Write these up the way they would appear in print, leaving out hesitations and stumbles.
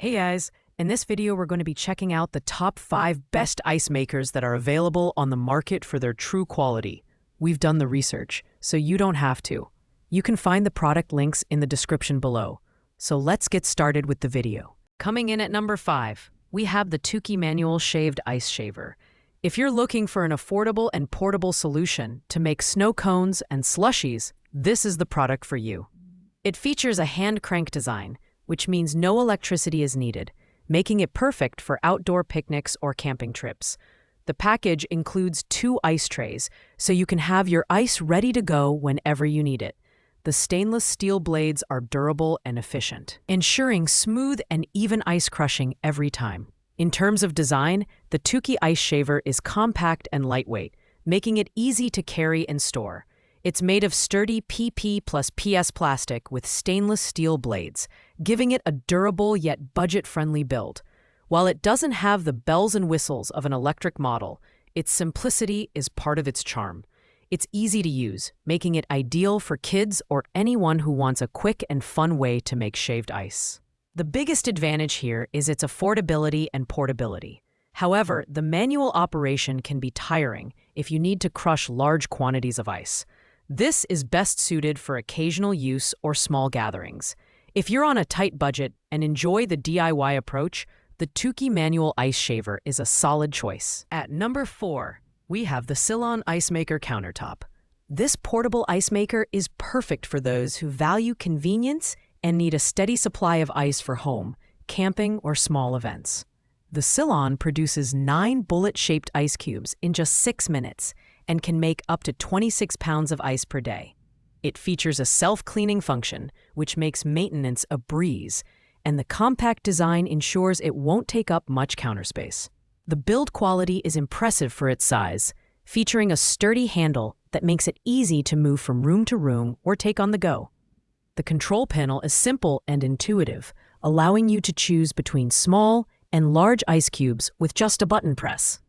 Hey guys, in this video we're going to be checking out the top 5 best ice makers that are available on the market for their true quality. We've done the research, so you don't have to. You can find the product links in the description below. So let's get started with the video. Coming in at number 5, we have the Tukey Manual Shaved Ice Shaver. If you're looking for an affordable and portable solution to make snow cones and slushies, this is the product for you. It features a hand crank design, which means no electricity is needed, making it perfect for outdoor picnics or camping trips. The package includes 2 ice trays, so you can have your ice ready to go whenever you need it. The stainless steel blades are durable and efficient, ensuring smooth and even ice crushing every time. In terms of design, the Tukey Ice Shaver is compact and lightweight, making it easy to carry and store. It's made of sturdy PP plus PS plastic with stainless steel blades, giving it a durable yet budget-friendly build. While it doesn't have the bells and whistles of an electric model, its simplicity is part of its charm. It's easy to use, making it ideal for kids or anyone who wants a quick and fun way to make shaved ice. The biggest advantage here is its affordability and portability. However, the manual operation can be tiring if you need to crush large quantities of ice. This is best suited for occasional use or small gatherings. If you're on a tight budget and enjoy the DIY approach, the Tukey Manual Ice Shaver is a solid choice. At number 4, we have the Silon Ice Maker Countertop. This portable ice maker is perfect for those who value convenience and need a steady supply of ice for home, camping, or small events. The Silon produces 9 bullet-shaped ice cubes in just 6 minutes and can make up to 26 pounds of ice per day. It features a self-cleaning function, which makes maintenance a breeze, and the compact design ensures it won't take up much counter space. The build quality is impressive for its size, featuring a sturdy handle that makes it easy to move from room to room or take on the go. The control panel is simple and intuitive, allowing you to choose between small and large ice cubes with just a button press.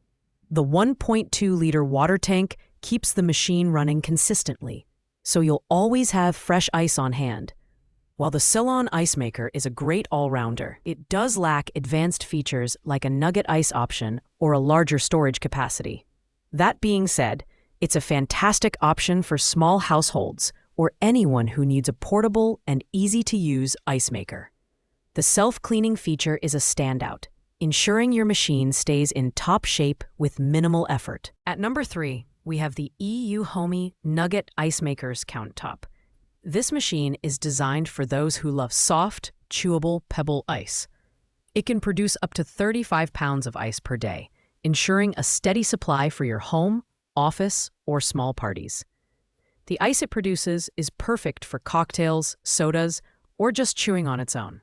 The 1.2-liter water tank keeps the machine running consistently, so you'll always have fresh ice on hand. While the Silon Ice Maker is a great all-rounder, it does lack advanced features like a Nugget ice option or a larger storage capacity. That being said, it's a fantastic option for small households or anyone who needs a portable and easy-to-use ice maker. The self-cleaning feature is a standout, ensuring your machine stays in top shape with minimal effort. At number 3, we have the EU Homey Nugget Ice Maker's Countertop. This machine is designed for those who love soft, chewable pebble ice. It can produce up to 35 pounds of ice per day, ensuring a steady supply for your home, office, or small parties. The ice it produces is perfect for cocktails, sodas, or just chewing on its own.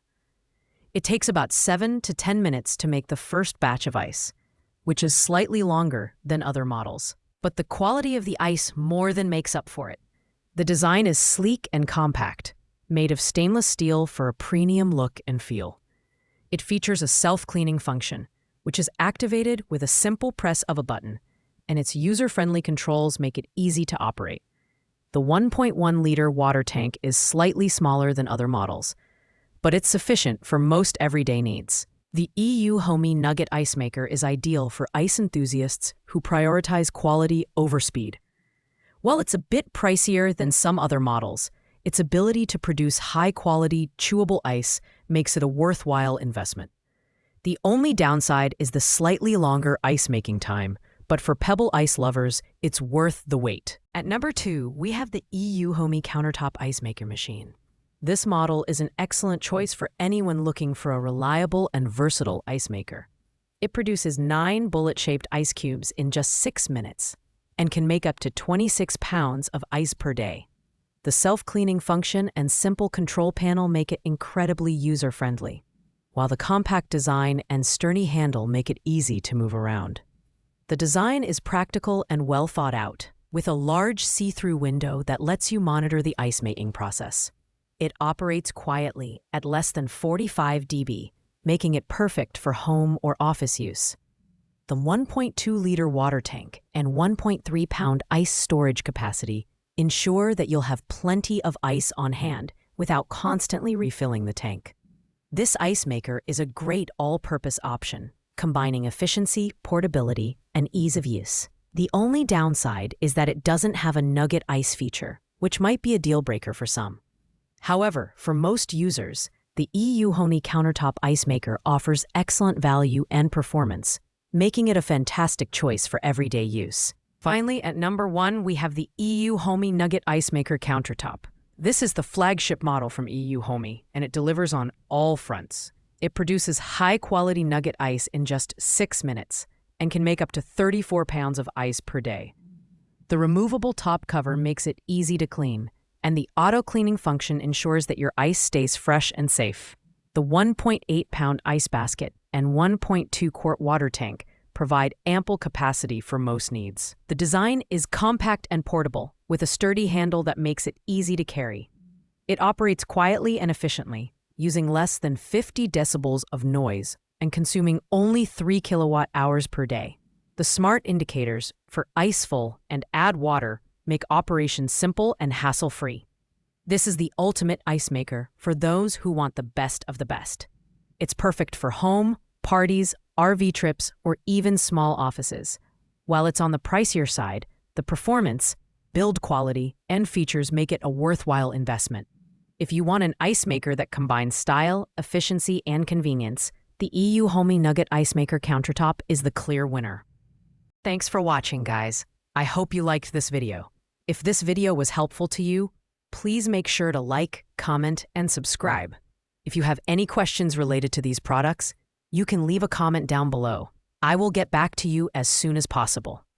It takes about 7 to 10 minutes to make the first batch of ice, which is slightly longer than other models. But the quality of the ice more than makes up for it. The design is sleek and compact, made of stainless steel for a premium look and feel. It features a self-cleaning function, which is activated with a simple press of a button, and its user-friendly controls make it easy to operate. The 1.1-liter water tank is slightly smaller than other models, but it's sufficient for most everyday needs. The EU Homey Nugget Ice Maker is ideal for ice enthusiasts who prioritize quality over speed. While it's a bit pricier than some other models, its ability to produce high-quality, chewable ice makes it a worthwhile investment. The only downside is the slightly longer ice-making time, but for pebble ice lovers, it's worth the wait. At number 2, we have the EU Homey Countertop Ice Maker Machine. This model is an excellent choice for anyone looking for a reliable and versatile ice maker. It produces 9 bullet-shaped ice cubes in just 6 minutes and can make up to 26 pounds of ice per day. The self-cleaning function and simple control panel make it incredibly user-friendly, while the compact design and sturdy handle make it easy to move around. The design is practical and well thought out, with a large see-through window that lets you monitor the ice making process. It operates quietly at less than 45 dB, making it perfect for home or office use. The 1.2-liter water tank and 1.3-pound ice storage capacity ensure that you'll have plenty of ice on hand without constantly refilling the tank. This ice maker is a great all-purpose option, combining efficiency, portability, and ease of use. The only downside is that it doesn't have a Nugget ice feature, which might be a deal breaker for some. However, for most users, the EU Homey Countertop ice maker offers excellent value and performance, making it a fantastic choice for everyday use. Finally, at number 1, we have the EU Homey Nugget Ice Maker Countertop. This is the flagship model from EU Homey, and it delivers on all fronts. It produces high-quality nugget ice in just 6 minutes and can make up to 34 pounds of ice per day. The removable top cover makes it easy to clean, and the auto-cleaning function ensures that your ice stays fresh and safe. The 1.8-pound ice basket and 1.2-quart water tank provide ample capacity for most needs. The design is compact and portable, with a sturdy handle that makes it easy to carry. It operates quietly and efficiently, using less than 50 decibels of noise and consuming only 3 kilowatt-hours per day. The smart indicators for ice full and add water make operation simple and hassle-free. This is the ultimate ice maker for those who want the best of the best. It's perfect for home, parties, RV trips, or even small offices. While it's on the pricier side, the performance, build quality, and features make it a worthwhile investment. If you want an ice maker that combines style, efficiency, and convenience, the EU Homey Nugget Ice Maker Countertop is the clear winner. Thanks for watching, guys. I hope you liked this video. If this video was helpful to you, please make sure to like, comment, and subscribe. If you have any questions related to these products, you can leave a comment down below. I will get back to you as soon as possible.